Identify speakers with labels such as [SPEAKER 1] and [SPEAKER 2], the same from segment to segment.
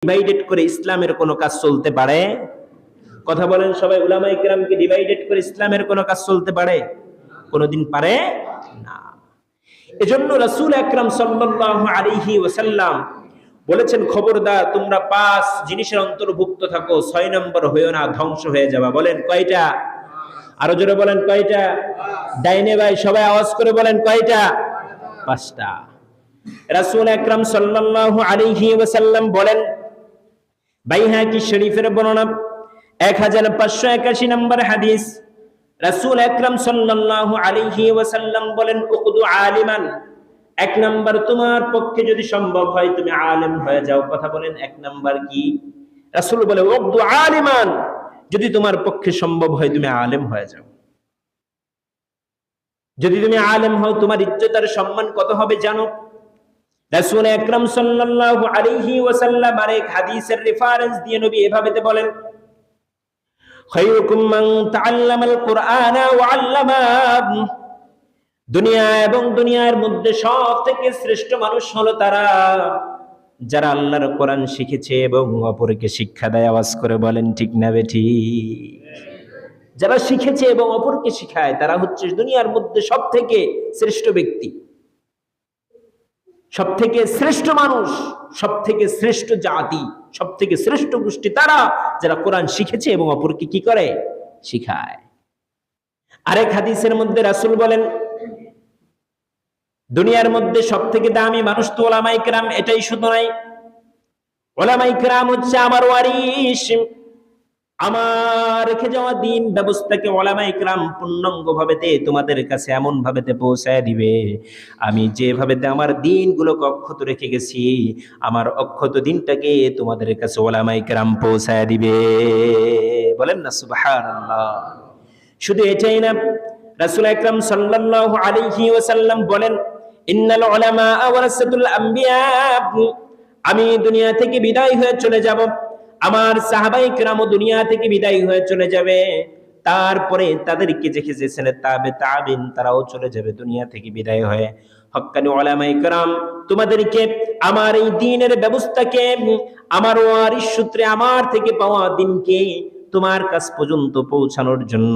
[SPEAKER 1] Divided করে ইসলামের কোনো কাজ চলতে পারে? কথা বলেন সবাই, উলামায়ে কেরামকে ডিভাইডেড করে ইসলামের কোনো কাজ চলতে পারে? কোনোদিন পারে না। এজন্য রাসূল আকরাম সাল্লাল্লাহু আলাইহি ওয়াসাল্লাম বলেছেন, খবরদার তোমরা 5 জিনিসের অন্তর্ভুক্ত থাকো, 6 নম্বর হইও না, ধ্বংস হয়ে যাবা। বলেন কয়টা? আরো জোরে বলেন কয়টা? ডাইনে ভাই সবাই আওয়াজ করে বলেন কয়টা? 5টা। রাসূল আকরাম সাল্লাল্লাহু আলাইহি ওয়াসাল্লাম বলেন, বাইহাকি শরীফের বর্ণনা 1581 নম্বর হাদিস, রাসূল আকরাম সাল্লাল্লাহু আলাইহি ওয়াসাল্লাম বলেন, উকদু আলিমান, 1 নাম্বার তোমার পক্ষে যদি সম্ভব হয় তুমি আলেম হয়ে যাও। কথা বলেন 1 নাম্বার কি? রাসূল বলে উকদু আলিমান, যদি তোমার পক্ষে সম্ভব হয় তুমি আলেম হয়ে যাও। যদি তুমি আলেম হও তোমার ইজ্জত আর সম্মান কত হবে জানো? রাসূল আকরাম সাল্লাল্লাহু আলাইহি ওয়াসাল্লাম আরেক হাদিসের রেফারেন্স দিয়ে নবী এভাবে বলেন, খায়রুকুম মান তাআল্লামাল কুরআনা ওয়া আল্লামা, দুনিয়া এবং দুনিয়ার মধ্যে সবথেকে শ্রেষ্ঠ মানুষ হলো তারা যারা আল্লাহর কোরআন শিখেছে এবং অপরকে শিক্ষা দেয়। আওয়াজ করে বলেন ঠিক না বেঠিক? যারা শিখেছে এবং অপরকে শিখায় তারা হচ্ছে দুনিয়ার মধ্যে সবথেকে শ্রেষ্ঠ ব্যক্তি, সবথেকে শ্রেষ্ঠ মানুষ, সবথেকে শ্রেষ্ঠ জাতি, সবথেকে শ্রেষ্ঠ গোষ্ঠী তারা যারা কোরআন শিখেছে এবং অপরকে কি করে? শিখায়। আরেক হাদিসের মধ্যে রাসূল বলেন, দুনিয়ার মধ্যে সবথেকে দামি মানুষ তো উলামায়ে কেরাম। এটাই শুধু নয়, উলামায়ে কেরাম হচ্ছে আমার ওয়ারিস, আমার রেখে যাওয়া দিন ব্যবস্থাকে উলামায়ে কেরাম পূর্ণাঙ্গভাবে তোমাদের কাছে এমন ভাবে পৌঁছায় দিবে, আমি যেভাবে আমার দিনগুলোকে অক্ষত রেখে গেছি, আমার অক্ষত দিনটাকে তোমাদের কাছে উলামায়ে কেরাম পৌঁছায় দিবে। বলেন না সুবহানাল্লাহ। শুধু এটাই না, রাসূল আকরাম সাল্লাল্লাহু আলাইহি ওয়াসাল্লাম বলেন, ইন্নাল উলামা ওয়ারাসাতুল আম্বিয়া, আমি দুনিয়া থেকে বিদায় হয়ে চলে যাব, আমার সাহাবায়ে কেরামও দুনিয়া থেকে বিদায় হয়ে চলে যাবে, তারপরে তাদেরকে দেখে যে ছেলে তাবে তাবিন তারাও চলে যাবে দুনিয়া থেকে বিদায় হয়ে। হক্কানি উলামায়ে কেরাম তোমাদেরকে আমার এই দ্বীনের ব্যবস্থাকে, আমার ওয়ারিস সূত্রে আমার থেকে পাওয়া দ্বীনকে তোমার কাছ পর্যন্ত পৌঁছানোর জন্য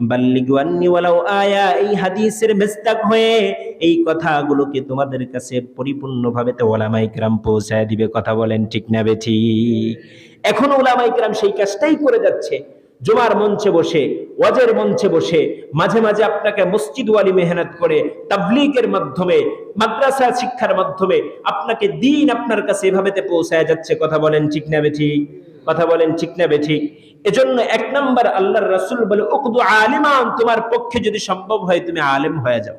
[SPEAKER 1] বাল্লিগু আন্নি ওয়ালাউ আয়া, এই হাদিসের মেসদাক হয়ে এই কথাগুলোকে তোমাদের কাছে পরিপূর্ণভাবে উলামায়ে কেরাম পৌঁছায় দিবে। কথা বলেন ঠিক না বেঠিক? এখন উলামায়ে কেরাম সেই কাজটাই করে যাচ্ছে। জুমার মঞ্চে বসে, ওয়াজের মঞ্চে বসে, মাঝে মাঝে আপনাকে মসজিদ ওয়ালি মেহনত করে, তাবলীগের মাধ্যমে, মাদ্রাসা শিক্ষার মাধ্যমে আপনাকে দ্বীন আপনার কাছে এভাবে পৌঁছায় যাচ্ছে। কথা বলেন ঠিক না বেঠিক? কথা বলেন ঠিক না বেঠিক? এজন্য 1 নাম্বার আল্লাহর রাসূল বলে, উকদু আলিমান, তোমার পক্ষে যদি সম্ভব হয় তুমি আলেম হয়ে যাও।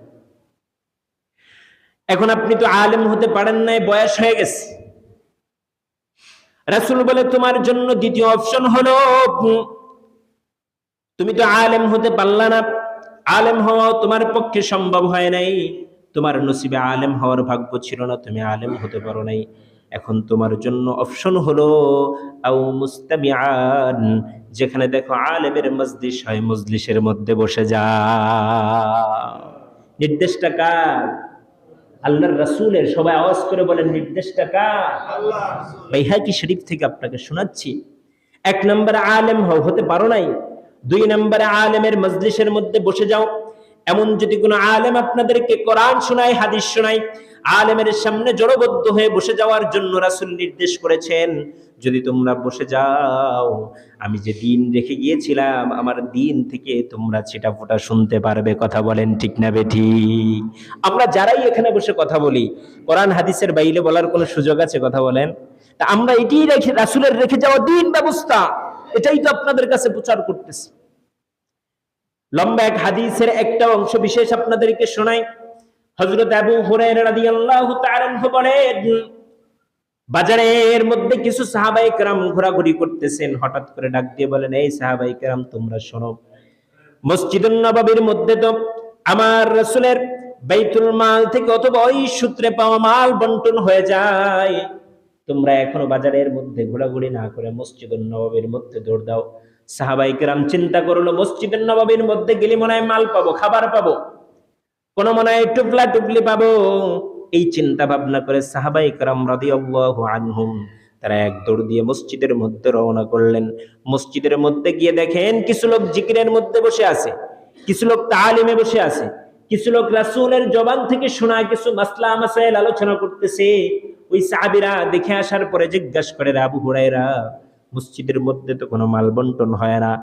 [SPEAKER 1] এখন আপনি তো আলেম হতে পারেন নাই, বয়স হয়ে গেছে। রাসূল বলে তোমার জন্য দ্বিতীয় অপশন হলো, তুমি তো আলেম হতে পারলা না, আলেম হওয়া তোমার পক্ষে সম্ভব হয় নাই, তোমার নসিবে আলেম হওয়ার ভাগ্য ছিল না, তুমি আলেম হতে পারো নাই। এখন তোমার জন্য অপশন হলো আও মুস্তামিআন, যেখানে দেখো আলেমের মজলিস হয় মজলিসের মধ্যে বসে যাও। নির্দেশটা কার? আল্লাহর রাসূলের। সবাই আওয়াজ করে বলেন নির্দেশটা কার? আল্লাহ। বাইহাকি শরীফ থেকে আপনাকে শোনাচ্ছি। 1 নম্বরে আলেম হতে পারো নাই, 2 নম্বরে আলেমের মজলিসের মধ্যে বসে যাও। এমন যদি কোনো আলেম আপনাদেরকে কোরআন শোনায়, হাদিস শোনায়, আলেমের সামনে জড়বদ্ধ হয়ে বসে যাওয়ার জন্য রাসূল নির্দেশ করেছেন। যদি তোমরা বসে যাও, আমি যে দ্বীন রেখে গিয়েছিলাম আমার দ্বীন থেকে তোমরা ছিটাফোঁটা শুনতে পারবে। কথা বলেন ঠিক না বেঠিক? আমরা যারাই এখানে বসে কথা বলি, কোরআন হাদিসের বাইরে বলার কোনো সুযোগ আছে? কথা বলেন। তা আমরা এটাই রেখে, রাসূলের রেখে যাওয়া দ্বীন ব্যবস্থা, এটাই তো আপনাদের কাছে প্রচার করতেছি। লম্বা এক হাদিসের একটা অংশ বিশেষ আপনাদেরকে শোনাই। হযরত আবু হুরায়রা রাদিয়াল্লাহু তাআলা আনহু বলেন, বাজারের মধ্যে কিছু সাহাবায়ে কেরাম ঘোরাঘুরি করতেছেন। হঠাৎ করে ডাক দিয়ে বলেন, এই সাহাবায়ে কেরাম তোমরা শোনো, মসজিদুন নববীর মধ্যে তো আমার রাসূলের বাইতুল মাল থেকে অথবা ওই সূত্রে পাওয়া মাল বন্টন হয়ে যায়, তোমরা এখনো বাজারের মধ্যে ঘোরাঘুরি না করে মসজিদুন নববীর মধ্যে দৌড় দাও। সাহাবায়ে কেরাম চিন্তা করলো, মসজিদুন নববীর মধ্যে গেলে মনে হয় মাল পাবো, খাবার পাবো, কোন মনে হয় টুকলা টুকলি পাবো। এই চিন্তা ভাবনা করে সাহাবায়ে কেরাম রাদিয়াল্লাহু আনহুম তারা এক দৌড় দিয়ে মসজিদের মধ্যে রওনা করলেন। মসজিদের মধ্যে গিয়ে দেখেন কিছু লোক জিকিরের মধ্যে বসে আছে, কিছু লোক তালিমে বসে আছে, কিছু লোক রাসূলের জবান থেকে শোনা কিছু মাসলা মাসাইল আলোচনা করতেছে। ওই সাহাবীরা দেখে আসার পরে জিজ্ঞাসা করে, আবু হুরায়রা, মসজিদের মধ্যে তো কোনো মাল বন্টন হয় না,